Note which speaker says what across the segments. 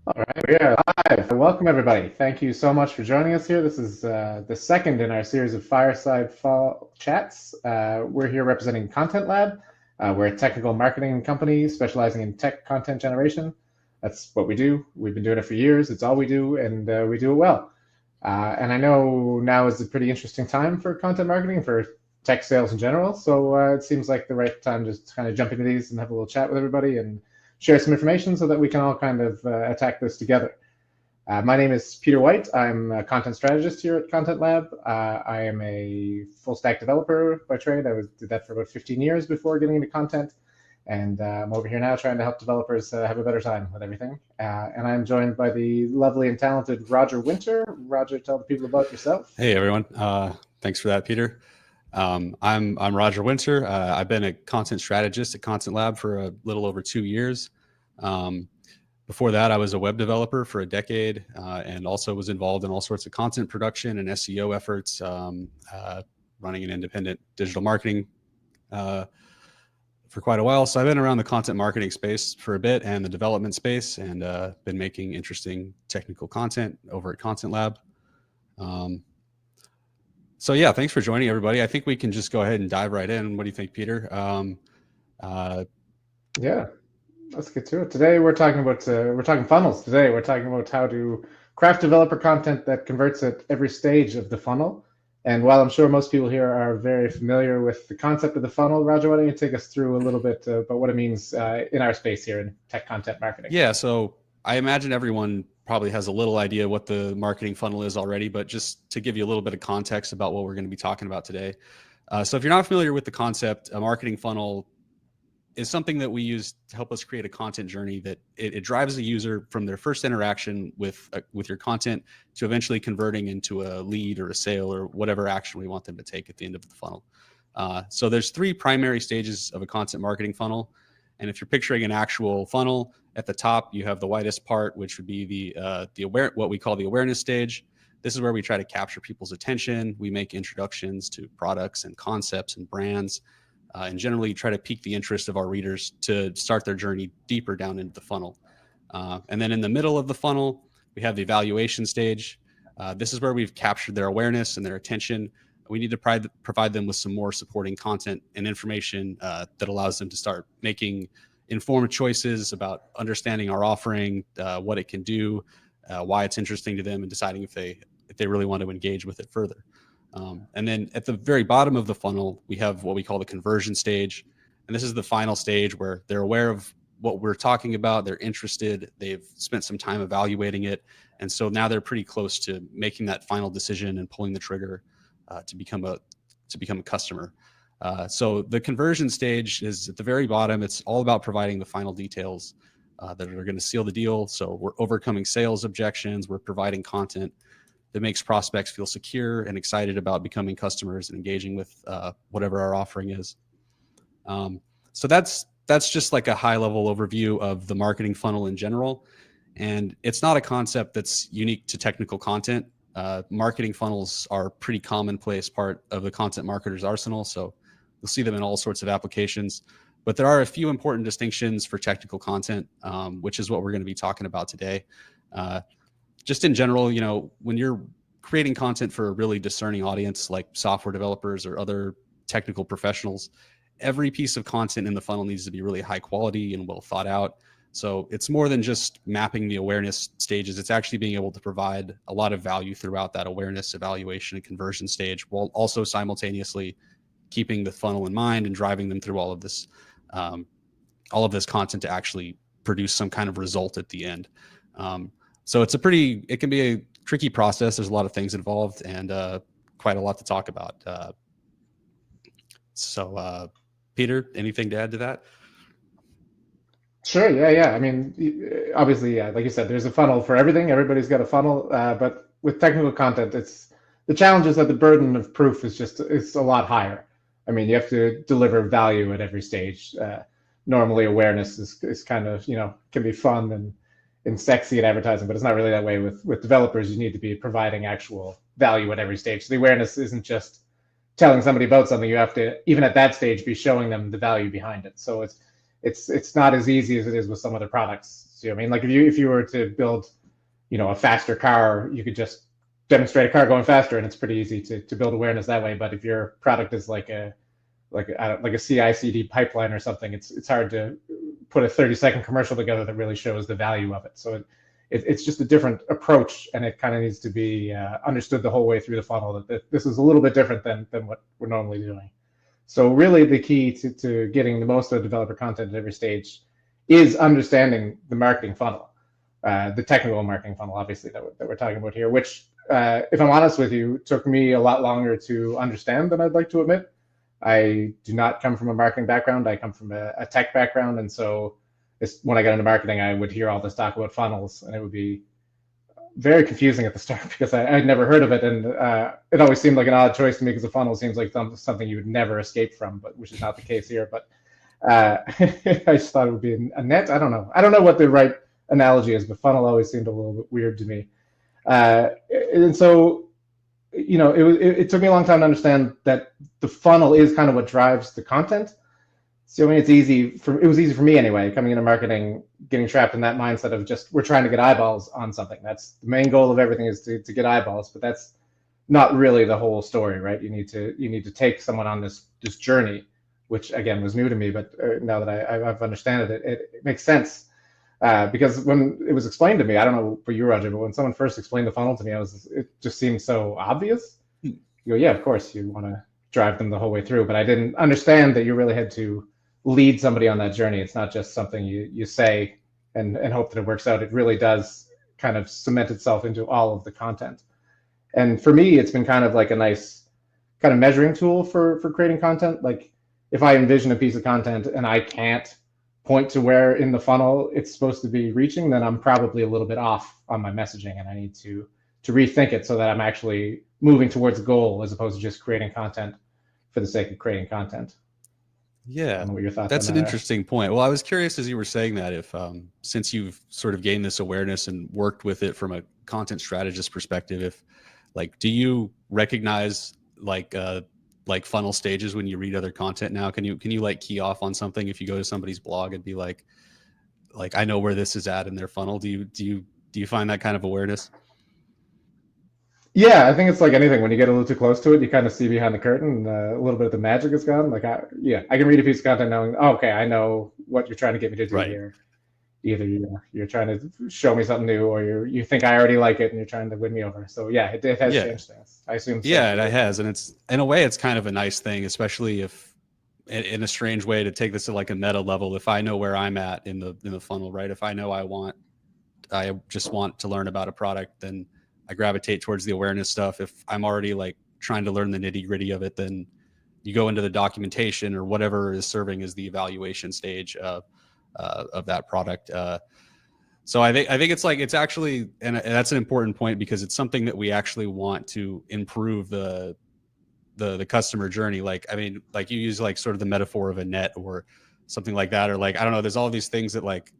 Speaker 1: All right, we are live. Welcome, everybody. Thank you so much for joining us here. This is the second in our series of Fireside Fall Chats. We're here representing ContentLab. We're a technical marketing company specializing in tech content generation. That's what we do. We've been doing it for years. It's all we do, and we do it well. And I know now is a pretty interesting time for content marketing, for tech sales in general. So it seems like the right time to just kind of jump into these and have a little chat with everybody and share some information so that we can all kind of attack this together. My name is Peter White. I'm a content strategist here at ContentLab. I am a full stack developer by trade. Did that for about 15 years before getting into content. And I'm over here now trying to help developers have a better time with everything. And I'm joined by the lovely and talented Roger Winter. Roger, tell the people about yourself.
Speaker 2: Hey everyone, thanks for that, Peter. I'm Roger Winter. I've been a content strategist at ContentLab for a little over 2 years. Before that, I was a web developer for a decade, and also was involved in all sorts of content production and SEO efforts, running an independent digital marketing for quite a while. So I've been around the content marketing space for a bit and the development space, and been making interesting technical content over at ContentLab. So yeah, thanks for joining, everybody. I think we can just go ahead and dive right in. What do you think, Peter?
Speaker 1: Yeah, let's get to it. Today we're talking funnels. Today we're talking about how to craft developer content that converts at every stage of the funnel. And while I'm sure most people here are very familiar with the concept of the funnel, Roger, why don't you take us through a little bit about what it means in our space here in tech content marketing?
Speaker 2: Yeah, so I imagine everyone probably has a little idea what the marketing funnel is already, but just to give you a little bit of context about what we're going to be talking about today. So if you're not familiar with the concept, a marketing funnel is something that we use to help us create a content journey that it drives the user from their first interaction with your content to eventually converting into a lead or a sale or whatever action we want them to take at the end of the funnel. So there's three primary stages of a content marketing funnel. And if you're picturing an actual funnel, at the top you have the widest part, which would be what we call the awareness stage. This is where we try to capture people's attention. We make introductions to products and concepts and brands, and generally try to pique the interest of our readers to start their journey deeper down into the funnel. And then in the middle of the funnel, we have the evaluation stage. This is where we've captured their awareness and their attention. We need to provide them with some more supporting content and information that allows them to start making informed choices about understanding our offering, what it can do, why it's interesting to them, and deciding if they really want to engage with it further. And then at the very bottom of the funnel, we have what we call the conversion stage. And this is the final stage where they're aware of what we're talking about. They're interested. They've spent some time evaluating it. And so now they're pretty close to making that final decision and pulling the trigger to become a customer. So the conversion stage is at the very bottom. It's all about providing the final details that are going to seal the deal. So we're overcoming sales objections. We're providing content that makes prospects feel secure and excited about becoming customers and engaging with whatever our offering is. So that's just like a high level overview of the marketing funnel in general. And it's not a concept that's unique to technical content. Marketing funnels are a pretty commonplace part of the content marketer's arsenal. So you'll see them in all sorts of applications. But there are a few important distinctions for technical content, which is what we're going to be talking about today. Just in general, when you're creating content for a really discerning audience like software developers or other technical professionals, every piece of content in the funnel needs to be really high quality and well thought out. So it's more than just mapping the awareness stages. It's actually being able to provide a lot of value throughout that awareness, evaluation, and conversion stage, while also simultaneously keeping the funnel in mind and driving them through all of this content to actually produce some kind of result at the end. So it can be a tricky process. There's a lot of things involved and quite a lot to talk about. So Peter, anything to add to that?
Speaker 1: Sure. Yeah. I mean, obviously, yeah, like you said, there's a funnel for everything. Everybody's got a funnel, but with technical content, it's the challenge is that the burden of proof is a lot higher. I mean, you have to deliver value at every stage. Normally, awareness is kind of can be fun and sexy at advertising, but it's not really that way with developers. You need to be providing actual value at every stage. So the awareness isn't just telling somebody about something. You have to, even at that stage, be showing them the value behind it. So it's not as easy as it is with some other products. So, I mean, like if you were to build, a faster car, you could just demonstrate a car going faster, and it's pretty easy to build awareness that way. But if your product is like a CI/CD pipeline or something, it's hard to put a 30-second commercial together that really shows the value of it. So it's just a different approach, and it kind of needs to be understood the whole way through the funnel that this is a little bit different than what we're normally doing. So really the key to getting the most of the developer content at every stage is understanding the marketing funnel, the technical marketing funnel, obviously, that we're talking about here, which, if I'm honest with you, took me a lot longer to understand than I'd like to admit. I do not come from a marketing background. I come from a tech background. And so when I got into marketing, I would hear all this talk about funnels, and it would be very confusing at the start because I'd never heard of it. And it always seemed like an odd choice to me because a funnel seems like something you would never escape from, but which is not the case here. But I just thought it would be a net. I don't know. I don't know what the right analogy is, but funnel always seemed a little bit weird to me. And so, it took me a long time to understand that the funnel is kind of what drives the content. So I mean, it was easy for me anyway, coming into marketing, getting trapped in that mindset of just we're trying to get eyeballs on something. That's the main goal of everything, is to get eyeballs, but that's not really the whole story, right? You need to take someone on this journey, which again was new to me, but now that I've understood it, it makes sense. Because when it was explained to me, I don't know for you, Roger, but when someone first explained the funnel to me, it just seemed so obvious. You go, yeah, of course you want to drive them the whole way through, but I didn't understand that you really had to lead somebody on that journey. It's not just something you say and hope that it works out. It really does kind of cement itself into all of the content. And for me, it's been kind of like a nice kind of measuring tool for creating content. Like if I envision a piece of content and I can't point to where in the funnel it's supposed to be reaching, then I'm probably a little bit off on my messaging, and I need to rethink it so that I'm actually moving towards a goal as opposed to just creating content for the sake of creating content.
Speaker 2: Yeah,
Speaker 1: I don't know what your thoughts
Speaker 2: that's
Speaker 1: on
Speaker 2: an
Speaker 1: that are.
Speaker 2: interesting point. Well, I was curious as you were saying that if, since you've sort of gained this awareness and worked with it from a content strategist perspective, if like, do you recognize like funnel stages when you read other content now? Can you like key off on something if you go to somebody's blog and be like I know where this is at in their funnel? Do you find that kind of awareness?
Speaker 1: Yeah, I think it's like anything. When you get a little too close to it, you kind of see behind the curtain. A little bit of the magic is gone. Like, I can read a piece of content knowing, oh, okay, I know what you're trying to get me to do
Speaker 2: Right.
Speaker 1: here. Either you're trying to show me something new, or you think I already like it and you're trying to win me over. So yeah, it has
Speaker 2: Yeah.
Speaker 1: changed things. I assume so
Speaker 2: Yeah,
Speaker 1: for
Speaker 2: it
Speaker 1: you.
Speaker 2: has, and it's in a way it's kind of a nice thing, especially if in a strange way to take this to like a meta level. If I know where I'm at in the funnel, right? If I know I just want to learn about a product, then I gravitate towards the awareness stuff. If I'm already like trying to learn the nitty gritty of it, then you go into the documentation or whatever is serving as the evaluation stage of that product. So I think it's actually, and that's an important point because it's something that we actually want to improve the customer journey. Like, I mean, like you use like sort of the metaphor of a net or something like that, or like, I don't know, there's all these things that like,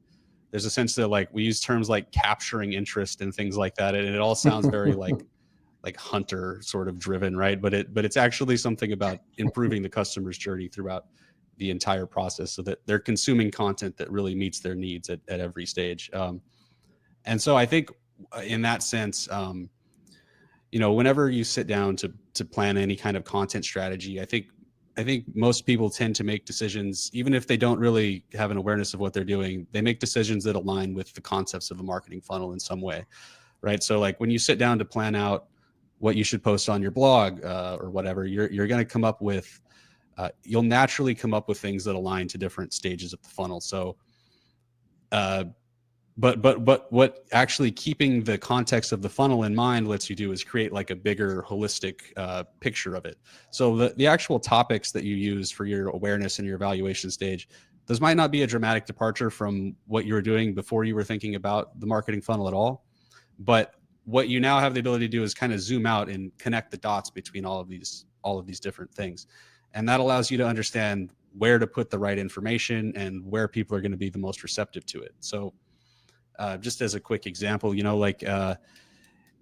Speaker 2: there's a sense that like we use terms like capturing interest and things like that. And it all sounds very like hunter sort of driven, right? But it's actually something about improving the customer's journey throughout the entire process so that they're consuming content that really meets their needs at every stage. And so I think in that sense, whenever you sit down to plan any kind of content strategy, I think most people tend to make decisions, even if they don't really have an awareness of what they're doing. They make decisions that align with the concepts of the marketing funnel in some way, right? So like when you sit down to plan out what you should post on your blog or whatever, you're going to come up with, you'll naturally come up with things that align to different stages of the funnel. So, uh, but what actually keeping the context of the funnel in mind lets you do is create like a bigger holistic picture of it. So the actual topics that you use for your awareness and your evaluation stage, those might not be a dramatic departure from what you were doing before you were thinking about the marketing funnel at all. But what you now have the ability to do is kind of zoom out and connect the dots between all of these different things. And that allows you to understand where to put the right information and where people are going to be the most receptive to it. So just as a quick example, like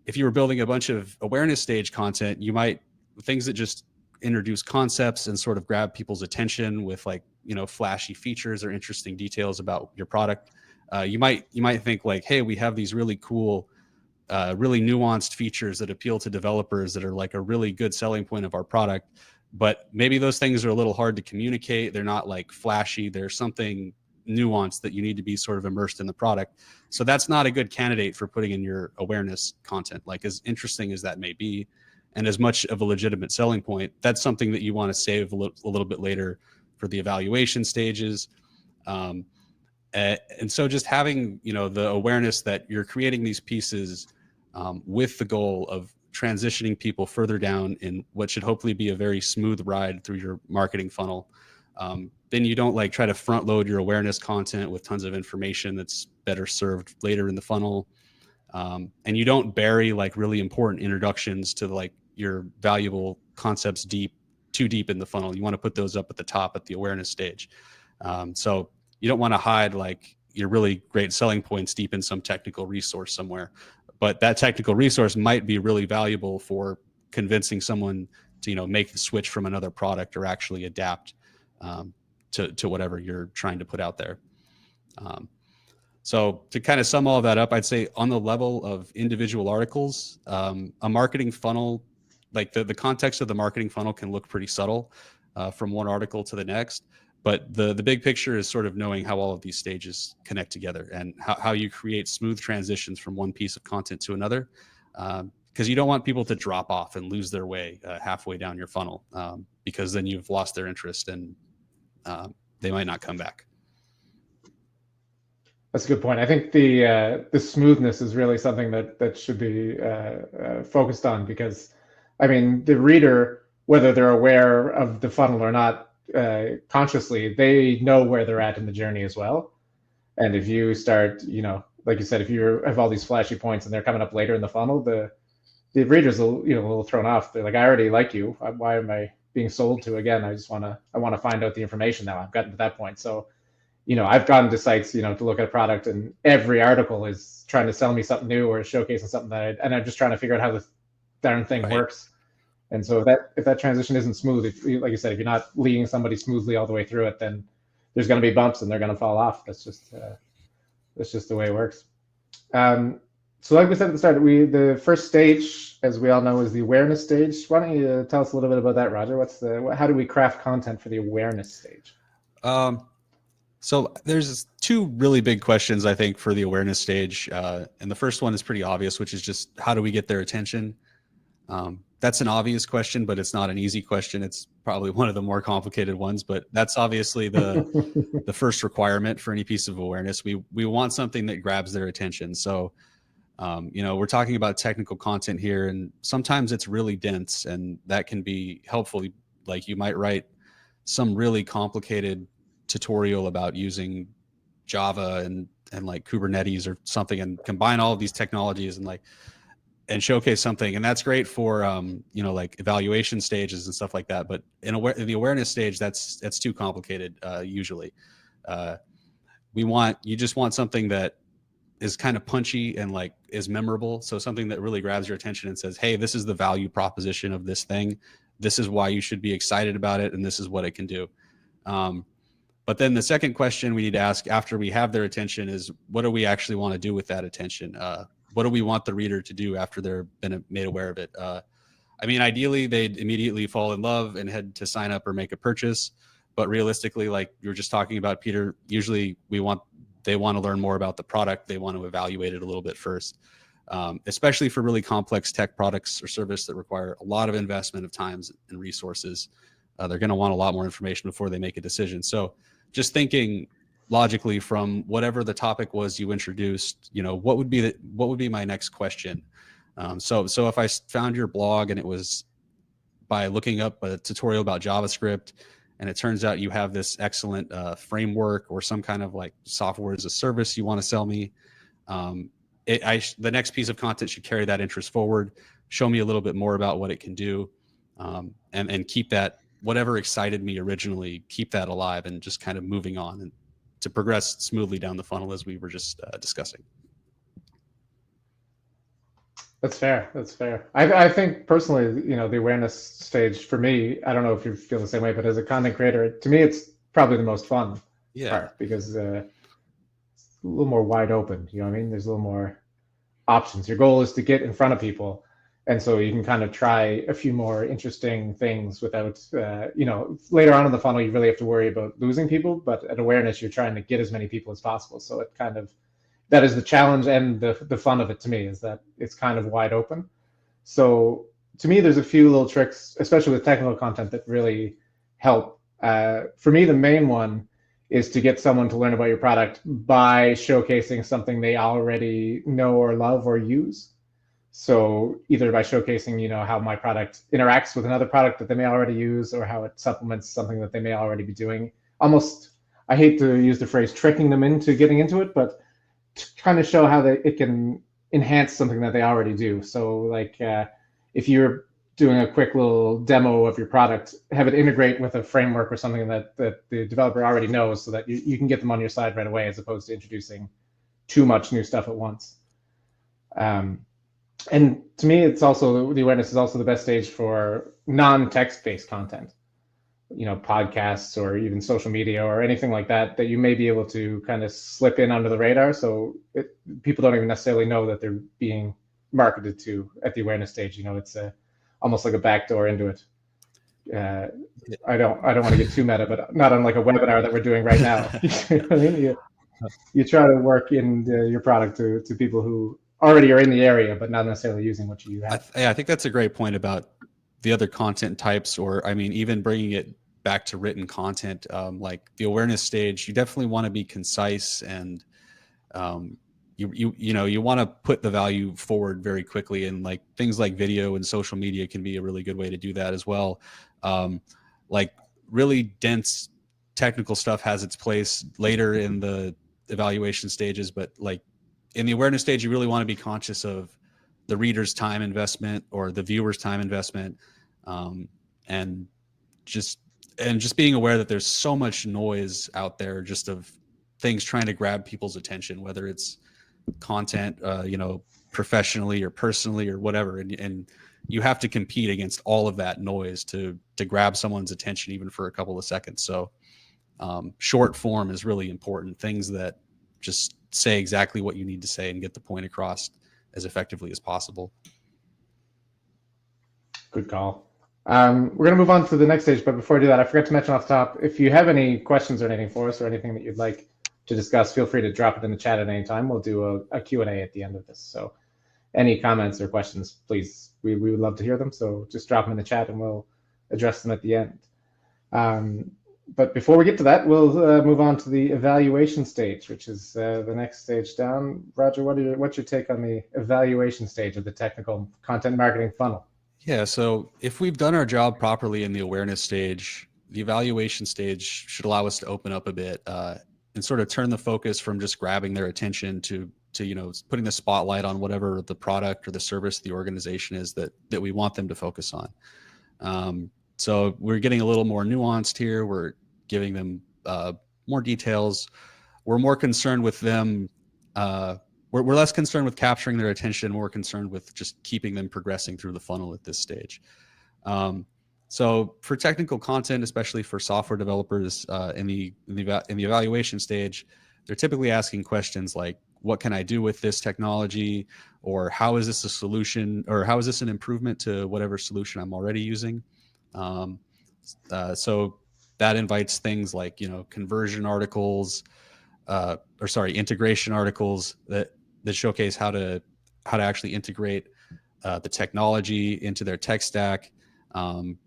Speaker 2: if you were building a bunch of awareness stage content, you might things that just introduce concepts and sort of grab people's attention with like, flashy features or interesting details about your product. You might think like, hey, we have these really cool, really nuanced features that appeal to developers that are like a really good selling point of our product, but maybe those things are a little hard to communicate. They're not like flashy. There's something nuanced that you need to be sort of immersed in the product. So that's not a good candidate for putting in your awareness content. Like, as interesting as that may be, and as much of a legitimate selling point, that's something that you want to save a little bit later for the evaluation stages. And so just having, the awareness that you're creating these pieces with the goal of transitioning people further down in what should hopefully be a very smooth ride through your marketing funnel. Then you don't like try to front load your awareness content with tons of information that's better served later in the funnel. And you don't bury like really important introductions to like your valuable concepts too deep in the funnel. You want to put those up at the top at the awareness stage. So you don't want to hide like your really great selling points deep in some technical resource somewhere, but that technical resource might be really valuable for convincing someone to, make the switch from another product or actually adapt to whatever you're trying to put out there. So to kind of sum all of that up, I'd say on the level of individual articles, a marketing funnel, like the context of the marketing funnel can look pretty subtle from one article to the next. But the big picture is sort of knowing how all of these stages connect together and how you create smooth transitions from one piece of content to another. Because you don't want people to drop off and lose their way halfway down your funnel, because then you've lost their interest and they might not come back.
Speaker 1: That's a good point. I think the smoothness is really something that should be focused on, because, I mean, the reader, whether they're aware of the funnel or not consciously, they know where they're at in the journey as well. And if you start, like you said, if you have all these flashy points and they're coming up later in the funnel, the readers will, a little thrown off. They're like, I already like you. Why am I being sold to again? I want to find out the information now. I've gotten to that point. So, I've gone to sites, to look at a product, and every article is trying to sell me something new or showcasing something and I'm just trying to figure out how this darn thing works. And so if that transition isn't smooth, like you said, if you're not leading somebody smoothly all the way through it, then there's going to be bumps and they're going to fall off. That's just the way it works. So like we said at the start, the first stage, as we all know, is the awareness stage. Why don't you tell us a little bit about that, Roger? How do we craft content for the awareness stage?
Speaker 2: So there's two really big questions, I think, for the awareness stage. And the first one is pretty obvious, which is just how do we get their attention? That's an obvious question, but it's not an easy question. It's probably one of the more complicated ones, but that's obviously the first requirement for any piece of awareness. We want something that grabs their attention. So, we're talking about technical content here, and sometimes it's really dense, and that can be helpful. Like you might write some really complicated tutorial about using Java and like Kubernetes or something, and combine all of these technologies and showcase something. And that's great for, like evaluation stages and stuff like that. But in the awareness stage, that's too complicated. Usually, you just want something that is kind of punchy and like is memorable. So something that really grabs your attention and says, hey, this is the value proposition of this thing. This is why you should be excited about it. And this is what it can do. But then the second question we need to ask after we have their attention is, what do we actually want to do with that attention? What do we want the reader to do after they've been made aware of it? I mean, ideally, they'd immediately fall in love and head to sign up or make a purchase. But realistically, like you were just talking about, Peter, usually they want to learn more about the product. They want to evaluate it a little bit first, especially for really complex tech products or service that require a lot of investment of time and resources. They're going to want a lot more information before they make a decision. So just thinking logically from whatever the topic was you introduced, what would be my next question? So if I found your blog and it was by looking up a tutorial about JavaScript, and it turns out you have this excellent framework or some kind of like software as a service you want to sell me, the next piece of content should carry that interest forward, show me a little bit more about what it can do, and keep that, whatever excited me originally, keep that alive and just kind of moving on and to progress smoothly down the funnel as we were just discussing.
Speaker 1: That's fair. That's fair. I think personally, the awareness stage for me, I don't know if you feel the same way, but as a content creator, to me, it's probably the most fun
Speaker 2: Yeah.
Speaker 1: part because it's a little more wide open. You know what I mean? There's a little more options. Your goal is to get in front of people, and so you can kind of try a few more interesting things without, later on in the funnel, you really have to worry about losing people. But at awareness, you're trying to get as many people as possible. So it kind of that is the challenge and the fun of it to me is that it's kind of wide open. So to me, there's a few little tricks, especially with technical content, that really help. For me, the main one is to get someone to learn about your product by showcasing something they already know or love or use. So either by showcasing, how my product interacts with another product that they may already use, or how it supplements something that they may already be doing. Almost, I hate to use the phrase tricking them into getting into it, but trying to show how it can enhance something that they already do. So like if you're doing a quick little demo of your product, have it integrate with a framework or something that the developer already knows so that you can get them on your side right away as opposed to introducing too much new stuff at once. Um, and to me, it's also the awareness is also the best stage for non-text based content, podcasts or even social media or anything like that you may be able to kind of slip in under the radar. So people don't even necessarily know that they're being marketed to at the awareness stage. It's almost like a backdoor into it. Uh, I don't want to get too meta, but not unlike a webinar that we're doing right now. I mean, you try to work in your product to people who already are in the area, but not necessarily using what you have.
Speaker 2: I think that's a great point about the other content types, or I mean, even bringing it back to written content, like the awareness stage. You definitely want to be concise, and you want to put the value forward very quickly, and like things like video and social media can be a really good way to do that as well. Like really dense technical stuff has its place later in the evaluation stages, but like in the awareness stage, you really want to be conscious of the reader's time investment or the viewer's time investment, um, and just just being aware that there's so much noise out there just of things trying to grab people's attention, whether it's content, professionally or personally or whatever, and you have to compete against all of that noise to grab someone's attention even for a couple of seconds. So short form is really important. Things that just say exactly what you need to say and get the point across as effectively as possible.
Speaker 1: Good call. We're going to move on to the next stage, but before I do that, I forgot to mention off the top, if you have any questions or anything for us or anything that you'd like to discuss, feel free to drop it in the chat at any time. We'll do a Q&A at the end of this. So any comments or questions, please, we would love to hear them. So just drop them in the chat and we'll address them at the end. But before we get to that, we'll move on to the evaluation stage, which is the next stage down. Roger, what's your take on the evaluation stage of the technical content marketing funnel?
Speaker 2: Yeah, so if we've done our job properly in the awareness stage, the evaluation stage should allow us to open up a bit and sort of turn the focus from just grabbing their attention to putting the spotlight on whatever the product or the service the organization is that we want them to focus on. So we're getting a little more nuanced here. We're giving them more details. We're more concerned with them. We're less concerned with capturing their attention, more concerned with just keeping them progressing through the funnel at this stage. So for technical content, especially for software developers in the evaluation stage, they're typically asking questions like, what can I do with this technology? Or how is this a solution? Or how is this an improvement to whatever solution I'm already using? So that invites things like, conversion articles, integration articles that showcase how to actually integrate the technology into their tech stack.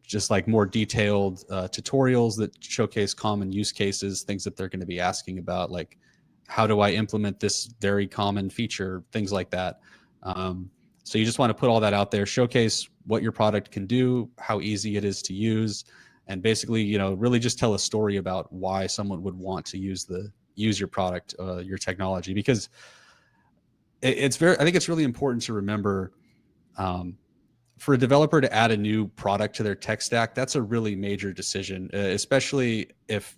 Speaker 2: Just like more detailed tutorials that showcase common use cases, things that they're going to be asking about, like how do I implement this very common feature, things like that. So you just want to put all that out there, showcase what your product can do, how easy it is to use, and basically, really just tell a story about why someone would want to use your product, your technology, because I think it's really important to remember, for a developer to add a new product to their tech stack, that's a really major decision, especially if,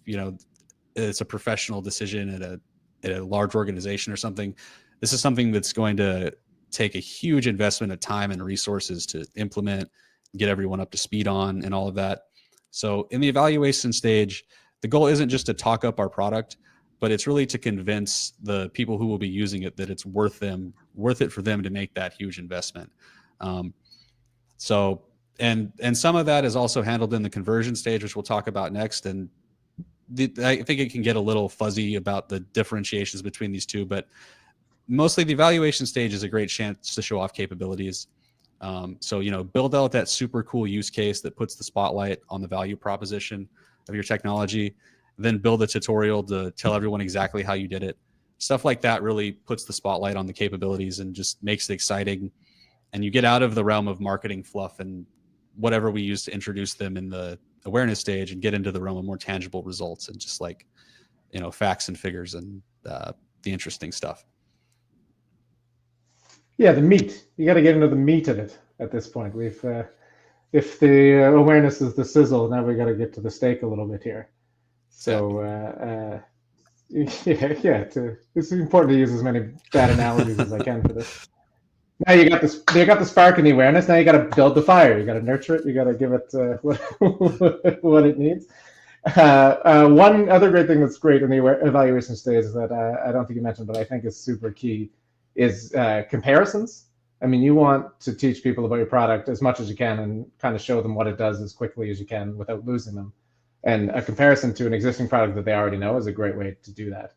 Speaker 2: it's a professional decision at a large organization or something. This is something that's going to take a huge investment of time and resources to implement, get everyone up to speed on, and all of that. So in the evaluation stage, the goal isn't just to talk up our product, but it's really to convince the people who will be using it that it's worth it for them to make that huge investment. So and some of that is also handled in the conversion stage, which we'll talk about next. And I think it can get a little fuzzy about the differentiations between these two, but mostly the evaluation stage is a great chance to show off capabilities. So, build out that super cool use case that puts the spotlight on the value proposition of your technology, then build a tutorial to tell everyone exactly how you did it. Stuff like that really puts the spotlight on the capabilities and just makes it exciting. And you get out of the realm of marketing fluff and whatever we use to introduce them in the awareness stage and get into the realm of more tangible results and just like, facts and figures and the interesting stuff.
Speaker 1: Yeah, the meat. You got to get into the meat of it at this point. If the awareness is the sizzle, now we got to get to the steak a little bit here. So, it's important to use as many bad analogies as I can for this. Now you got the spark and the awareness. Now you got to build the fire. You got to nurture it. You got to give it what it needs. One other great thing that's great in the evaluation stage is that I don't think you mentioned, but I think is super key, is comparisons. I mean, you want to teach people about your product as much as you can and kind of show them what it does as quickly as you can without losing them. And a comparison to an existing product that they already know is a great way to do that.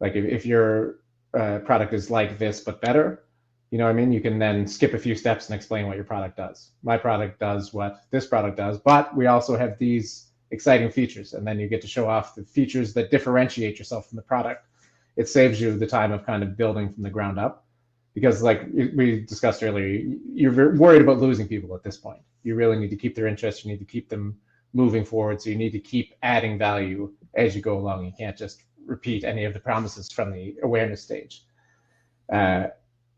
Speaker 1: Like if your product is like this but better, you know what I mean? You can then skip a few steps and explain what your product does. My product does what this product does, but we also have these exciting features. And then you get to show off the features that differentiate yourself from the product. It saves you the time of kind of building from the ground up. Because like we discussed earlier, you're worried about losing people at this point. You really need to keep their interest. You need to keep them moving forward. So you need to keep adding value as you go along. You can't just repeat any of the promises from the awareness stage.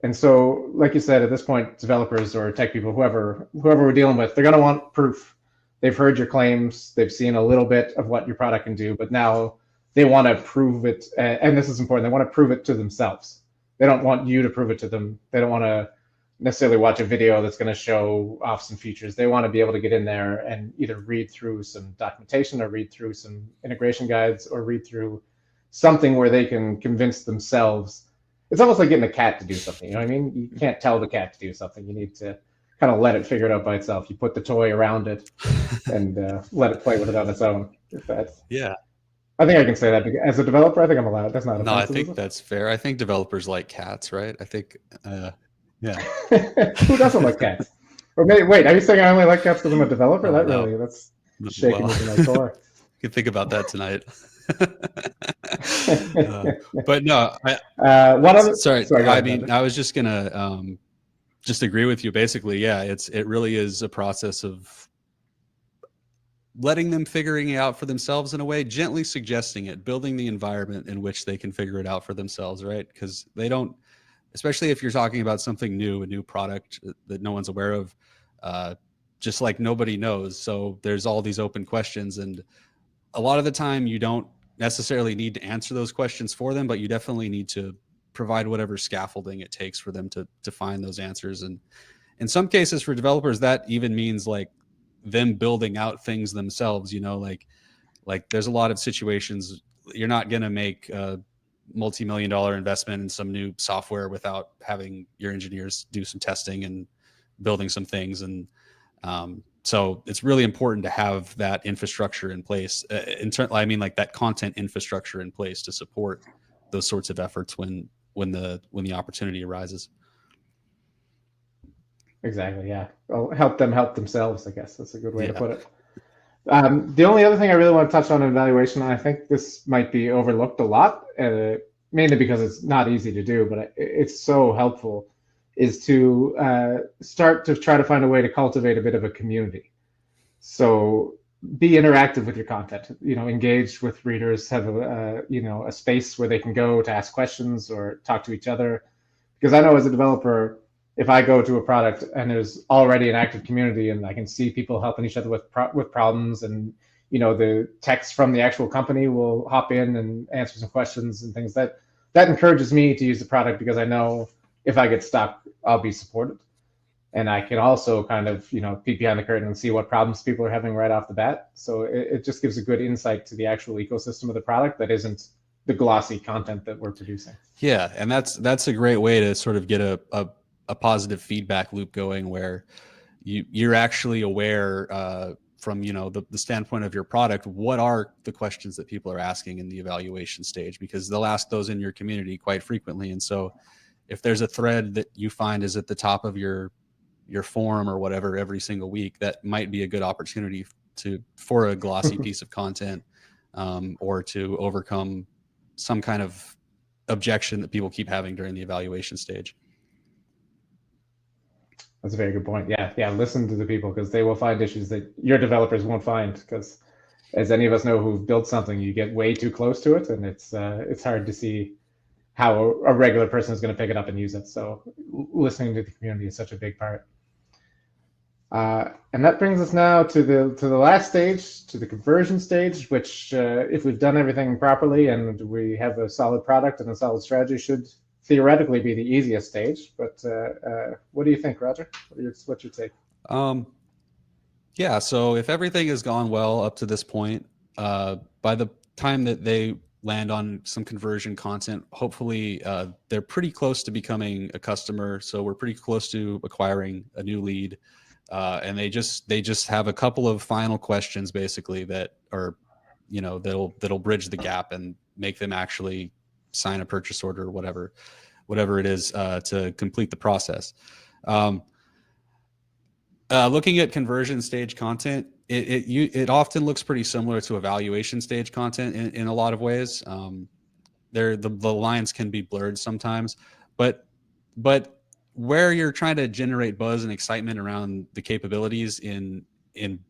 Speaker 1: And so, like you said, at this point, developers or tech people, whoever we're dealing with, they're going to want proof. They've heard your claims. They've seen a little bit of what your product can do, but now they want to prove it. And this is important. They want to prove it to themselves. They don't want you to prove it to them. They don't want to necessarily watch a video that's going to show off some features. They want to be able to get in there and either read through some documentation or read through some integration guides or read through something where they can convince themselves. It's almost like getting a cat to do something. You know what I mean? You can't tell the cat to do something. You need to kind of let it figure it out by itself. You put the toy around it and let it play with it on its own.
Speaker 2: Yeah.
Speaker 1: I think I can say that as a developer. I think I'm allowed. That's not.
Speaker 2: No, I think that's fair. I think developers like cats, right? I think, yeah.
Speaker 1: Who doesn't like cats? Or maybe, wait, are you saying I only like cats because I'm a developer? That's shaking me to my core.
Speaker 2: You can think about that tonight. But no, sorry. I mean, I was just gonna just agree with you. Basically, yeah, it really is a process of letting them figuring it out for themselves in a way, gently suggesting it, building the environment in which they can figure it out for themselves, right? Because they don't, especially if you're talking about something new, a new product that no one's aware of, just like nobody knows. So there's all these open questions, and a lot of the time you don't necessarily need to answer those questions for them, but you definitely need to provide whatever scaffolding it takes for them to find those answers. And in some cases for developers, that even means like them building out things themselves, like there's a lot of situations you're not going to make a multi-million-dollar investment in some new software without having your engineers do some testing and building some things. And so it's really important to have that infrastructure in place. I mean, like that content infrastructure in place to support those sorts of efforts when the opportunity arises.
Speaker 1: Exactly. Yeah. Well, help them help themselves, I guess. That's a good way to put it. The only other thing I really want to touch on in evaluation, and I think this might be overlooked a lot, mainly because it's not easy to do, but it's so helpful, is to start to try to find a way to cultivate a bit of a community. So be interactive with your content, engage with readers, have a space where they can go to ask questions or talk to each other. Because I know as a developer, if I go to a product and there's already an active community and I can see people helping each other with problems, and the text from the actual company will hop in and answer some questions and things, that encourages me to use the product, because I know if I get stuck, I'll be supported. And I can also kind of, peek behind the curtain and see what problems people are having right off the bat. So it just gives a good insight to the actual ecosystem of the product that isn't the glossy content that we're producing.
Speaker 2: Yeah, and that's a great way to sort of get a positive feedback loop going, where you're actually aware, from the standpoint of your product, what are the questions that people are asking in the evaluation stage, because they'll ask those in your community quite frequently. And so if there's a thread that you find is at the top of your forum or whatever every single week, that might be a good opportunity for a glossy piece of content, or to overcome some kind of objection that people keep having during the evaluation stage.
Speaker 1: That's a very good point. Yeah. Listen to the people, because they will find issues that your developers won't find. Because as any of us know who've built something, you get way too close to it, and it's hard to see how a regular person is going to pick it up and use it. So listening to the community is such a big part. And that brings us now to the last stage, to the conversion stage, which, if we've done everything properly and we have a solid product and a solid strategy, should theoretically be the easiest stage. But what do you think, Roger? What's your take?
Speaker 2: Yeah, so if everything has gone well up to this point, by the time that they land on some conversion content, hopefully they're pretty close to becoming a customer. So we're pretty close to acquiring a new lead. And they just have a couple of final questions, basically, that are, that'll bridge the gap and make them actually sign a purchase order, or whatever it is, to complete the process. Looking at conversion stage content, it often looks pretty similar to evaluation stage content in a lot of ways. The lines can be blurred sometimes, but where you're trying to generate buzz and excitement around the capabilities in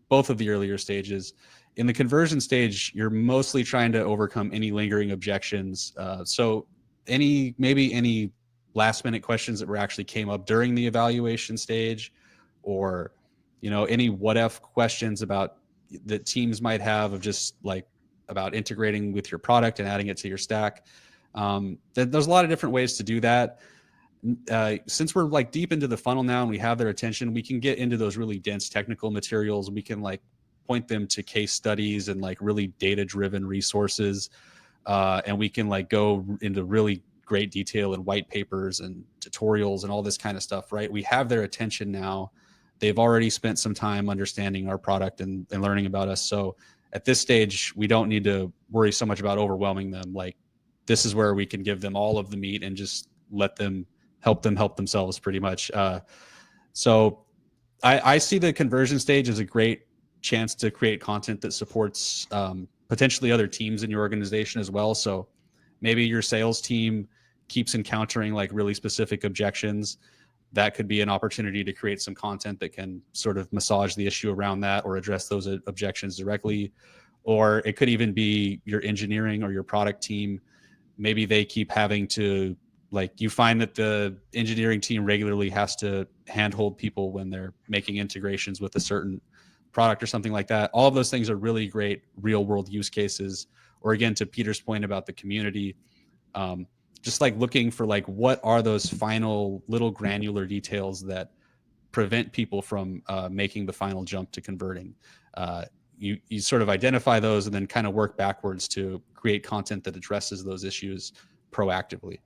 Speaker 2: both of the earlier stages, in the conversion stage, you're mostly trying to overcome any lingering objections. So maybe any last minute questions that were actually came up during the evaluation stage, or any what if questions about that teams might have, of just like about integrating with your product and adding it to your stack. There's a lot of different ways to do that. Since we're like deep into the funnel now and we have their attention, we can get into those really dense technical materials. We can like point them to case studies and like really data driven resources. And we can like go into really great detail in white papers and tutorials and all this kind of stuff, right? We have their attention now. They've already spent some time understanding our product and learning about us. So at this stage, we don't need to worry so much about overwhelming them. Like, this is where we can give them all of the meat and just let them help themselves, pretty much. So I see the conversion stage as a great chance to create content that supports potentially other teams in your organization as well. So maybe your sales team keeps encountering like really specific objections. That could be an opportunity to create some content that can sort of massage the issue around that, or address those objections directly. Or it could even be your engineering or your product team. Maybe they keep having to, like, you find that the engineering team regularly has to handhold people when they're making integrations with a certain product or something like that. All of those things are really great real world use cases. Or again, to Peter's point about the community, just like looking for like, what are those final little granular details that prevent people from making the final jump to converting. You sort of identify those and then kind of work backwards to create content that addresses those issues proactively.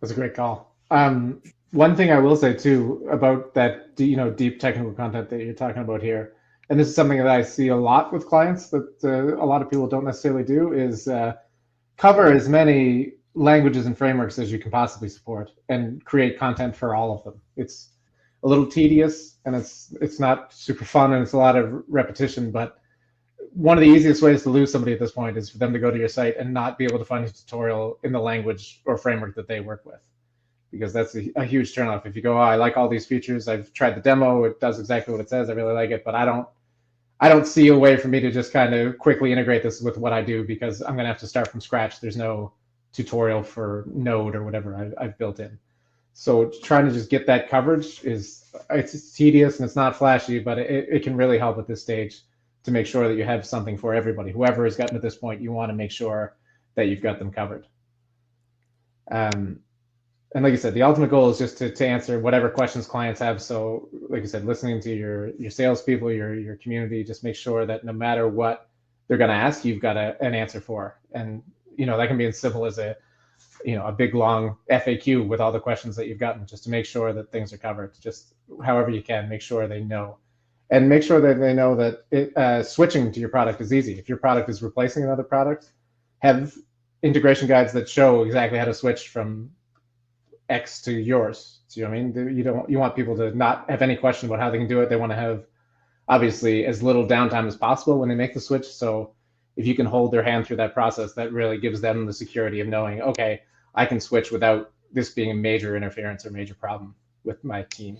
Speaker 1: That's a great call. One thing I will say too about that, deep technical content that you're talking about here, and this is something that I see a lot with clients that a lot of people don't necessarily do, is cover as many languages and frameworks as you can possibly support and create content for all of them. It's a little tedious and it's not super fun and it's a lot of repetition, but one of the easiest ways to lose somebody at this point is for them to go to your site and not be able to find a tutorial in the language or framework that they work with, because that's a huge turnoff. If you go, oh, I like all these features, I've tried the demo, it does exactly what it says, I really like it, but I don't see a way for me to just kind of quickly integrate this with what I do, because I'm going to have to start from scratch. There's no tutorial for Node or whatever I've built in. So trying to just get that coverage it's tedious and it's not flashy, but it can really help at this stage to make sure that you have something for everybody. Whoever has gotten to this point, you want to make sure that you've got them covered. and like you said, the ultimate goal is just to answer whatever questions clients have. So, like you said, listening to your salespeople, your community, just make sure that no matter what they're going to ask, you've got an answer for. And that can be as simple as a big long FAQ with all the questions that you've gotten, just to make sure that things are covered. Just however you can, make sure they know, and make sure that they know that switching to your product is easy. If your product is replacing another product, have integration guides that show exactly how to switch from X to yours. So, you know what I mean? You want people to not have any question about how they can do it. They want to have, obviously, as little downtime as possible when they make the switch. So if you can hold their hand through that process, that really gives them the security of knowing, okay, I can switch without this being a major interference or major problem with my team.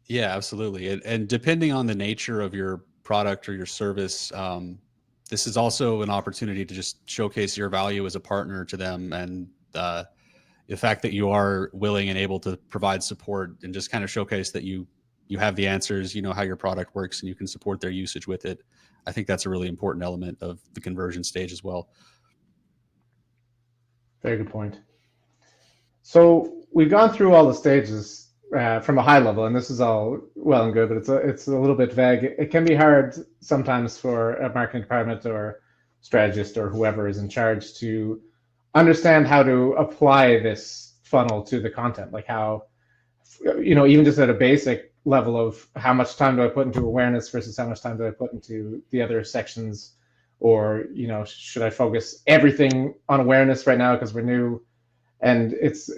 Speaker 2: Yeah, absolutely. And depending on the nature of your product or your service, this is also an opportunity to just showcase your value as a partner to them, and the fact that you are willing and able to provide support, and just kind of showcase that you have the answers, you know how your product works, and you can support their usage with it. I think that's a really important element of the conversion stage as well.
Speaker 1: Very good point. So we've gone through all the stages from a high level, and this is all well and good, but it's a little bit vague. It can be hard sometimes for a marketing department or strategist or whoever is in charge to understand how to apply this funnel to the content, like how, even just at a basic level of how much time do I put into awareness versus how much time do I put into the other sections, or should I focus everything on awareness right now because we're new? And it's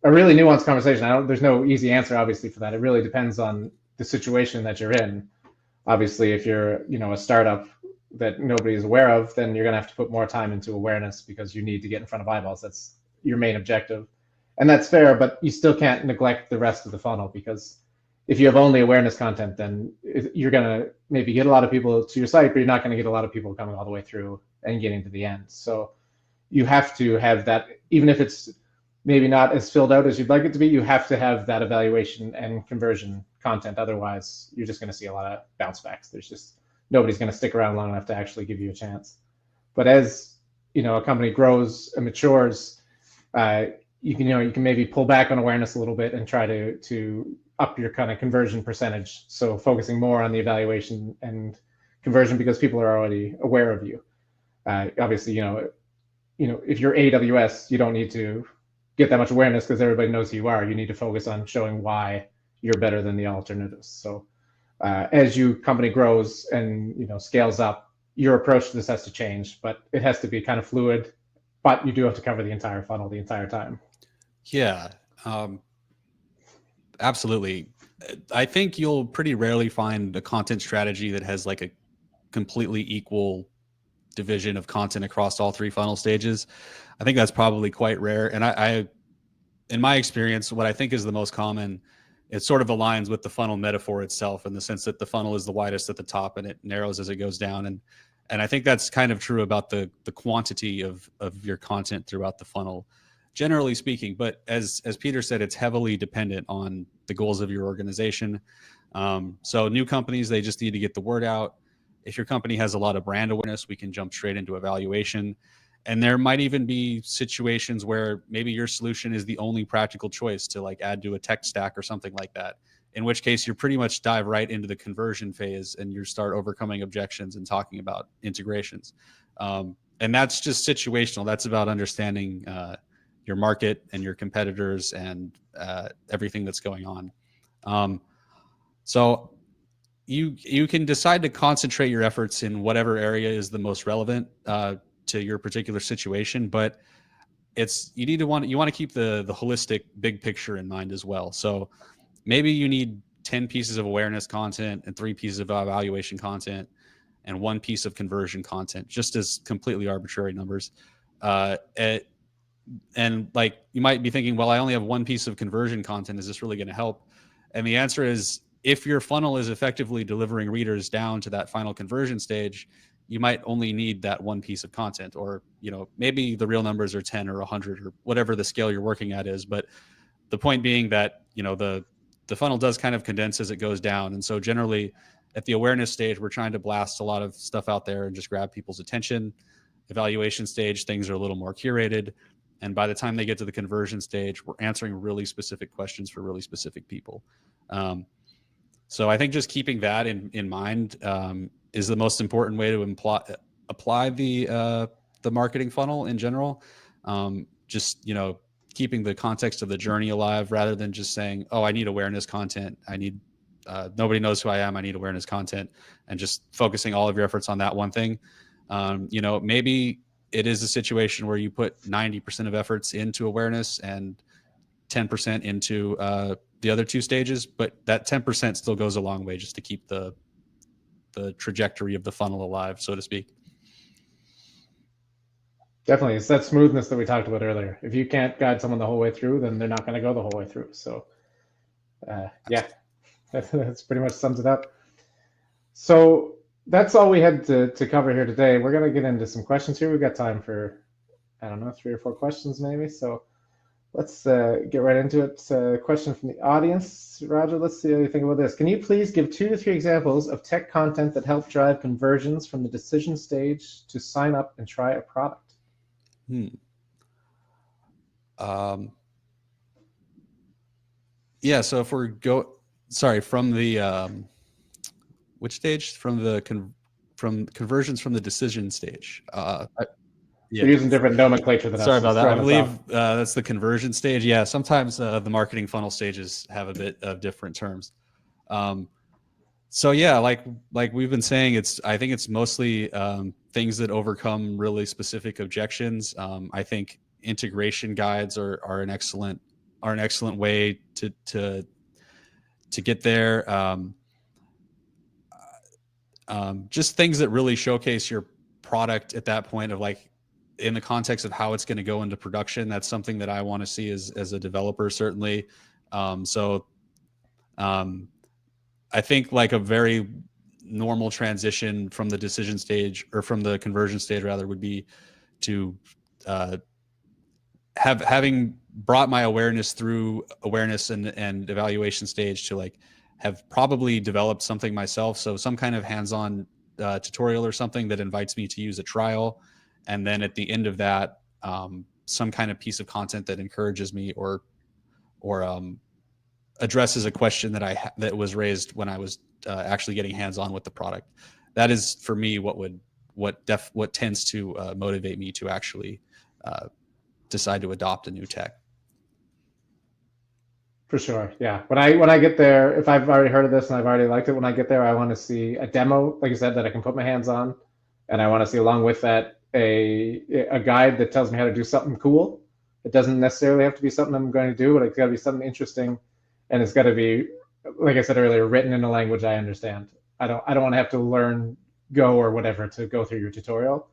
Speaker 1: a really nuanced conversation. There's no easy answer, obviously, for that. It really depends on the situation that you're in. Obviously, if you're a startup that nobody is aware of, then you're going to have to put more time into awareness because you need to get in front of eyeballs. That's your main objective, and that's fair. But you still can't neglect the rest of the funnel, because if you have only awareness content, then you're going to maybe get a lot of people to your site, but you're not going to get a lot of people coming all the way through and getting to the end. So you have to have that, even if it's maybe not as filled out as you'd like it to be, you have to have that evaluation and conversion content. Otherwise, you're just going to see a lot of bounce backs. Nobody's going to stick around long enough to actually give you a chance. But as a company grows and matures, you can maybe pull back on awareness a little bit and try to up your kind of conversion percentage. So focusing more on the evaluation and conversion because people are already aware of you. Obviously, if you're AWS, you don't need to get that much awareness because everybody knows who you are. You need to focus on showing why you're better than the alternatives. So as your company grows and scales up, your approach to this has to change, but it has to be kind of fluid. But you do have to cover the entire funnel the entire time.
Speaker 2: Yeah, absolutely. I think you'll pretty rarely find a content strategy that has like a completely equal division of content across all three funnel stages. I think that's probably quite rare. And I in my experience, what I think is the most common, it sort of aligns with the funnel metaphor itself, in the sense that the funnel is the widest at the top and it narrows as it goes down. And I think that's kind of true about the quantity of your content throughout the funnel, generally speaking. But as Peter said, it's heavily dependent on the goals of your organization. So new companies, they just need to get the word out. If your company has a lot of brand awareness, we can jump straight into evaluation. And there might even be situations where maybe your solution is the only practical choice to like add to a tech stack or something like that, in which case you're pretty much dive right into the conversion phase and you start overcoming objections and talking about integrations. And that's just situational. That's about understanding your market and your competitors and everything that's going on. So you can decide to concentrate your efforts in whatever area is the most relevant to your particular situation, but you want to keep the holistic big picture in mind as well. So maybe you need 10 pieces of awareness content and 3 pieces of evaluation content and 1 piece of conversion content, just as completely arbitrary numbers. And like you might be thinking, well, I only have 1 piece of conversion content. Is this really going to help? And the answer is, if your funnel is effectively delivering readers down to that final conversion stage, you might only need that 1 piece of content, or maybe the real numbers are 10 or 100 or whatever the scale you're working at is. But the point being that the funnel does kind of condense as it goes down. And so generally at the awareness stage, we're trying to blast a lot of stuff out there and just grab people's attention. Evaluation stage, things are a little more curated. And by the time they get to the conversion stage, we're answering really specific questions for really specific people. So I think just keeping that in mind is the most important way to apply the marketing funnel in general. Just, you know, keeping the context of the journey alive rather than just saying, oh, I need awareness content. I need nobody knows who I am. I need awareness content, and just focusing all of your efforts on that one thing. You know, maybe it is a situation where you put 90% of efforts into awareness and 10% into the other two stages, but that 10% still goes a long way just to keep the trajectory of the funnel alive, so to speak.
Speaker 1: Definitely, it's that smoothness that we talked about earlier. If you can't guide someone the whole way through, then they're not going to go the whole way through. So, yeah, that's pretty much sums it up. So that's all we had to cover here today. We're going to get into some questions here. We've got time for, I don't know, 3 or 4 questions maybe. So let's get right into it. Question from the audience. Roger, let's see how you think about this. Can you please give 2 to 3 examples of tech content that help drive conversions from the decision stage to sign up and try a product?
Speaker 2: Yeah, so if we're from the which stage? From the conversions from the decision stage.
Speaker 1: Yeah. We're using different nomenclature than us.
Speaker 2: Sorry about that. I believe that's the conversion stage. Yeah, sometimes the marketing funnel stages have a bit of different terms. So yeah, like we've been saying, I think it's mostly things that overcome really specific objections. I think integration guides are an excellent way to get there. Just things that really showcase your product at that point of like, in the context of how it's going to go into production. That's something that I want to see as a developer, certainly. I think like a very normal transition from the decision stage, or from the conversion stage rather, would be to having brought my awareness through awareness and evaluation stage to like have probably developed something myself. So some kind of hands-on tutorial or something that invites me to use a trial. And then at the end of that, some kind of piece of content that encourages me or addresses a question that was raised when I was actually getting hands-on with the product. That is for me what tends to motivate me to actually decide to adopt a new tech.
Speaker 1: For sure, yeah. When I get there, if I've already heard of this and I've already liked it, when I get there, I want to see a demo, like you said, that I can put my hands on, and I want to see along with that a guide that tells me how to do something cool. It doesn't necessarily have to be something I'm going to do, but it's got to be something interesting, and it's got to be, like I said earlier, written in a language I understand. I don't want to have to learn Go or whatever to go through your tutorial.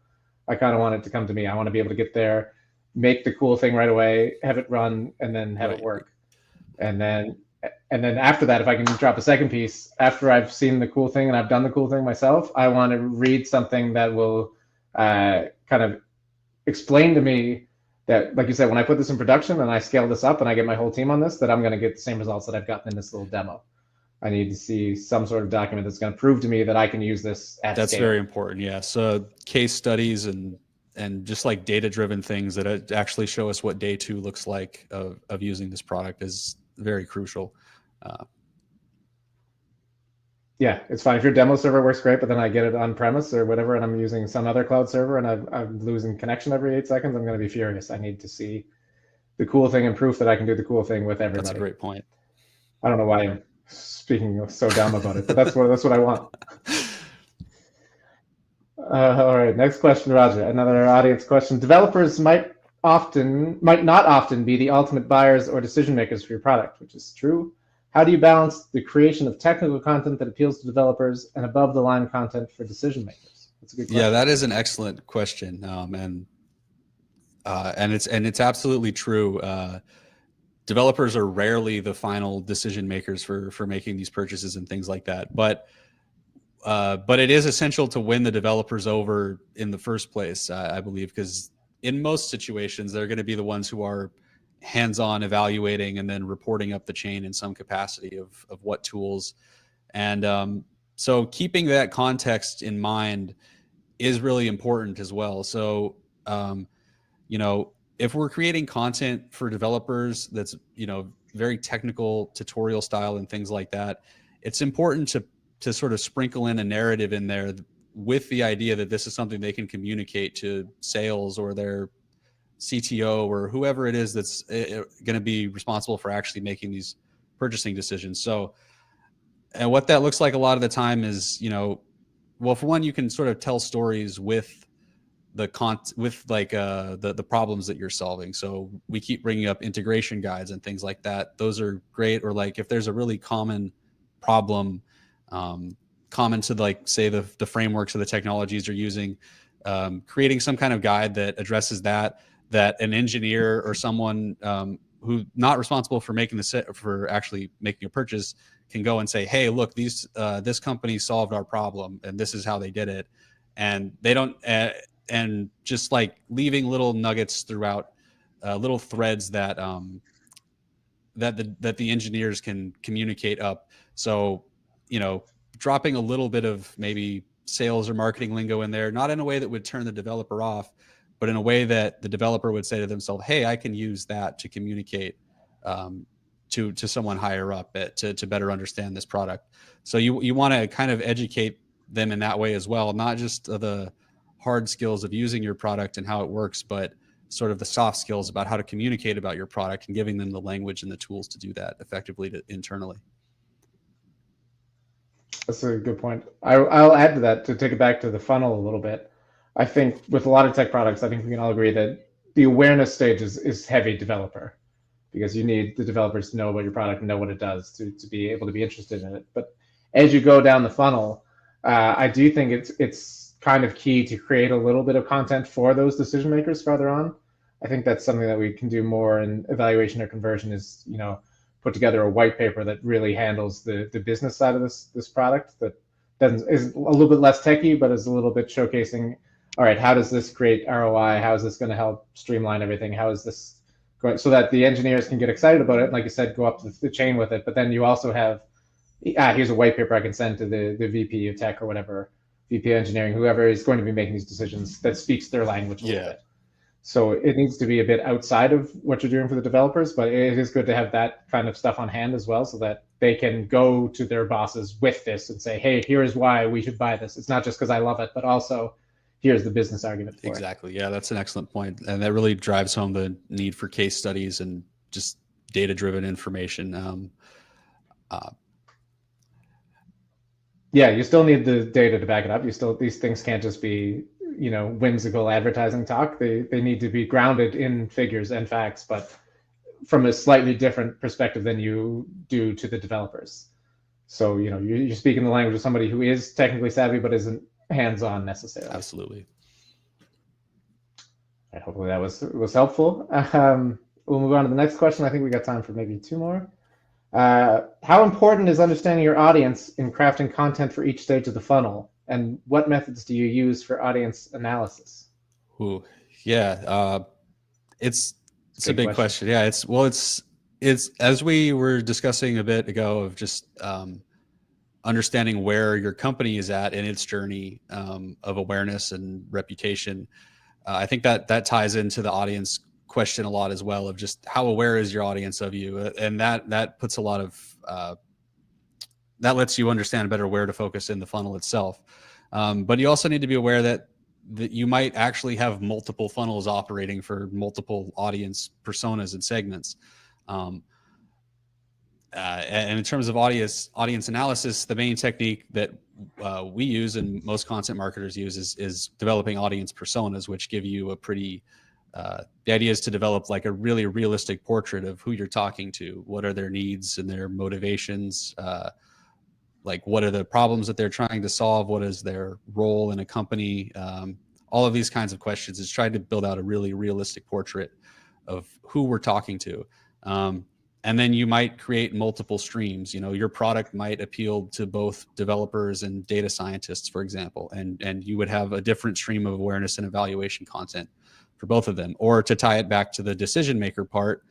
Speaker 1: I kind of want it to come to me. I want to be able to get there, make the cool thing right away, have it run, and then have it work. And then after that, if I can drop a second piece, after I've seen the cool thing and I've done the cool thing myself, I want to read something that will kind of explain to me that, like you said, when I put this in production and I scale this up and I get my whole team on this, that I'm going to get the same results that I've gotten in this little demo. I need to see some sort of document that's going to prove to me that I can use this at
Speaker 2: That's
Speaker 1: scale.
Speaker 2: very important. Yeah. So case studies and just like data-driven things that actually show us what day 2 looks like of using this product is very crucial.
Speaker 1: Yeah, it's fine. If your demo server works great, but then I get it on premise or whatever, and I'm using some other cloud server and I'm losing connection every 8 seconds, I'm going to be furious. I need to see the cool thing and proof that I can do the cool thing with everybody.
Speaker 2: That's a great point.
Speaker 1: I don't know why I'm speaking so dumb about it, but that's what I want. All right, next question, Roger. Another audience question. Developers might not often be the ultimate buyers or decision makers for your product, which is true. How do you balance the creation of technical content that appeals to developers and above the line content for decision makers? That's a good question.
Speaker 2: Yeah, that is an excellent question, and it's absolutely true. Developers are rarely the final decision makers for making these purchases and things like that, but it is essential to win the developers over in the first place, I believe, because in most situations they're going to be the ones who are hands-on evaluating and then reporting up the chain in some capacity of what tools. And so keeping that context in mind is really important as well. So, if we're creating content for developers that's, very technical tutorial style and things like that, it's important to sort of sprinkle in a narrative in there with the idea that this is something they can communicate to sales or their CTO or whoever it is that's going to be responsible for actually making these purchasing decisions. So, and what that looks like a lot of the time is, well, for one, you can sort of tell stories with the problems that you're solving. So we keep bringing up integration guides and things like that. Those are great. Or like if there's a really common problem, common to like say the frameworks or the technologies you're using, creating some kind of guide that addresses that an engineer or someone who not responsible for making for actually making a purchase can go and say, hey, look, this company solved our problem and this is how they did it. And they don't and just like leaving little nuggets throughout, little threads that that the engineers can communicate up. So, dropping a little bit of maybe sales or marketing lingo in there, not in a way that would turn the developer off, but in a way that the developer would say to themselves, hey, I can use that to communicate to someone higher up to better understand this product. So you want to kind of educate them in that way as well, not just the hard skills of using your product and how it works, but sort of the soft skills about how to communicate about your product and giving them the language and the tools to do that effectively internally.
Speaker 1: That's a good point. I'll add to that to take it back to the funnel a little bit. I think with a lot of tech products, I think we can all agree that the awareness stage is heavy developer, because you need the developers to know about your product and know what it does to be able to be interested in it. But as you go down the funnel, I do think it's kind of key to create a little bit of content for those decision makers farther on. I think that's something that we can do more in evaluation or conversion is, put together a white paper that really handles the business side of this product that is a little bit less techy, but is a little bit showcasing, all right, how does this create ROI? How is this going to help streamline everything? How is this going, so that the engineers can get excited about it? And like you said, go up the chain with it. But then you also have, here's a white paper I can send to the VP of tech or whatever, VP of engineering, whoever is going to be making these decisions that speaks their language a little bit. So it needs to be a bit outside of what you're doing for the developers, but it is good to have that kind of stuff on hand as well, so that they can go to their bosses with this and say, hey, here's why we should buy this. It's not just because I love it, but also here's the business argument for
Speaker 2: Exactly. Yeah, that's an excellent point. And that really drives home the need for case studies and just data-driven information.
Speaker 1: Yeah, you still need the data to back it up. These things can't just be, whimsical advertising talk. They need to be grounded in figures and facts, but from a slightly different perspective than you do to the developers. So, you're speaking the language of somebody who is technically savvy but isn't hands-on necessarily.
Speaker 2: Absolutely.
Speaker 1: Right, hopefully that was helpful. We'll move on to the next question. I think we got time for maybe two more. How important is understanding your audience in crafting content for each stage of the funnel? And what methods do you use for audience analysis?
Speaker 2: Ooh, yeah. It's a big question. Yeah, it's as we were discussing a bit ago of just understanding where your company is at in its journey of awareness and reputation. I think that ties into the audience question a lot as well, of just how aware is your audience of you, and that puts a lot of that lets you understand better where to focus in the funnel itself. But you also need to be aware that you might actually have multiple funnels operating for multiple audience personas and segments. And in terms of audience analysis, the main technique that we use and most content marketers use is developing audience personas, which give you a pretty the idea is to develop like a really realistic portrait of who you're talking to. What are their needs and their motivations? Like what are the problems that they're trying to solve? What is their role in a company? All of these kinds of questions is trying to build out a really realistic portrait of who we're talking to. And then you might create multiple streams. Your product might appeal to both developers and data scientists, for example, and you would have a different stream of awareness and evaluation content for both of them. Or to tie it back to the decision maker part,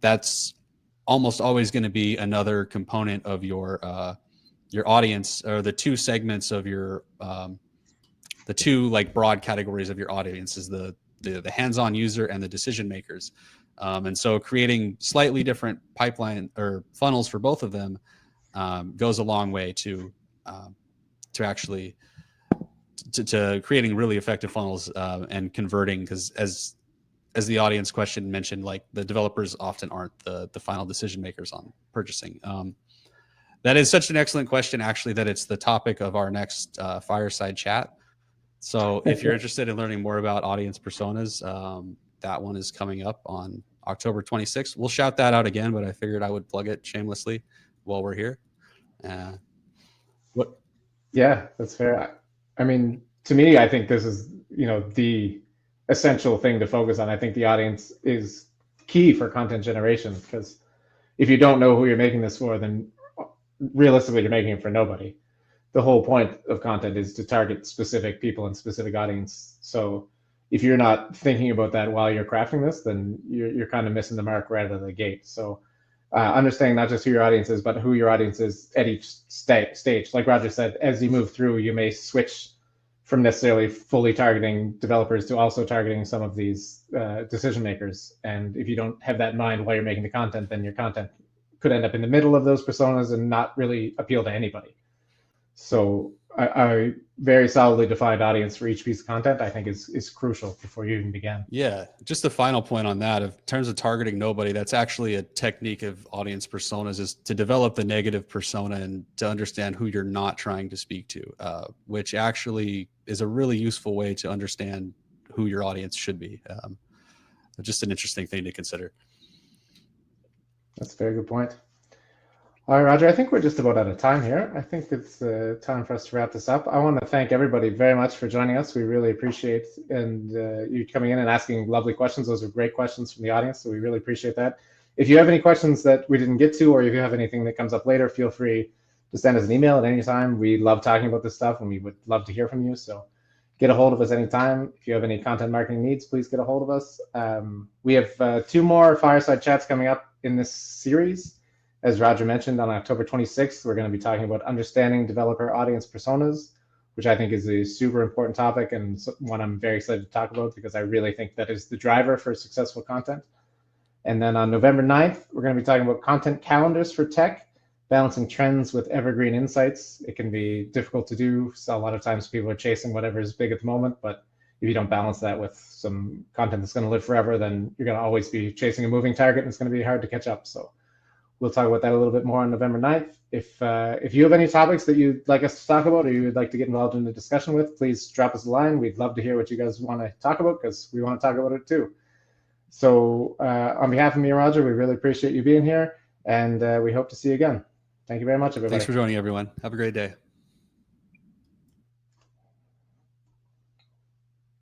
Speaker 2: that's almost always going to be another component of your audience, or the two segments of your the two like broad categories of your audience is the the hands-on user and the decision makers. And so creating slightly different pipeline or funnels for both of them goes a long way to actually to creating really effective funnels and converting, because as the audience question mentioned, like the developers often aren't the final decision makers on purchasing. That is such an excellent question, actually, that it's the topic of our next Fireside chat. So if you're interested in learning more about audience personas, that one is coming up on October 26th. We'll shout that out again, but I figured I would plug it shamelessly while we're here. What?
Speaker 1: Yeah, that's fair. I mean, to me, I think this is, the essential thing to focus on. I think the audience is key for content generation, because if you don't know who you're making this for, then realistically, you're making it for nobody. The whole point of content is to target specific people and specific audience. So if you're not thinking about that while you're crafting this, then you're kind of missing the mark right out of the gate. So understanding not just who your audience is, but who your audience is at each stage. Like Roger said, as you move through, you may switch from necessarily fully targeting developers to also targeting some of these decision makers. And if you don't have that in mind while you're making the content, then your content could end up in the middle of those personas and not really appeal to anybody. So I very solidly defined audience for each piece of content, I think is crucial before you even begin.
Speaker 2: Yeah, just a final point on that. In terms of targeting nobody, that's actually a technique of audience personas, is to develop the negative persona and to understand who you're not trying to speak to, which actually is a really useful way to understand who your audience should be. Just an interesting thing to consider.
Speaker 1: That's a very good point. All right, Roger, I think we're just about out of time here. I think it's time for us to wrap this up. I want to thank everybody very much for joining us. We really appreciate you coming in and asking lovely questions. Those are great questions from the audience, so we really appreciate that. If you have any questions that we didn't get to, or if you have anything that comes up later, feel free to send us an email at any time. We love talking about this stuff, and we would love to hear from you. So get a hold of us anytime. If you have any content marketing needs, please get a hold of us. We have 2 more Fireside chats coming up in this series. As Roger mentioned, on October 26th, we're going to be talking about understanding developer audience personas, which I think is a super important topic and one I'm very excited to talk about, because I really think that is the driver for successful content. And then on November 9th, we're going to be talking about content calendars for tech, balancing trends with evergreen insights. It can be difficult to do. So a lot of times people are chasing whatever is big at the moment, but if you don't balance that with some content that's going to live forever, then you're going to always be chasing a moving target, and it's going to be hard to catch up. So we'll talk about that a little bit more on November 9th. If you have any topics that you'd like us to talk about, or you would like to get involved in the discussion with, please drop us a line. We'd love to hear what you guys want to talk about, because we want to talk about it too. So on behalf of me and Roger, we really appreciate you being here, and we hope to see you again. Thank you very much, everybody.
Speaker 2: Thanks for joining, everyone. Have a great day.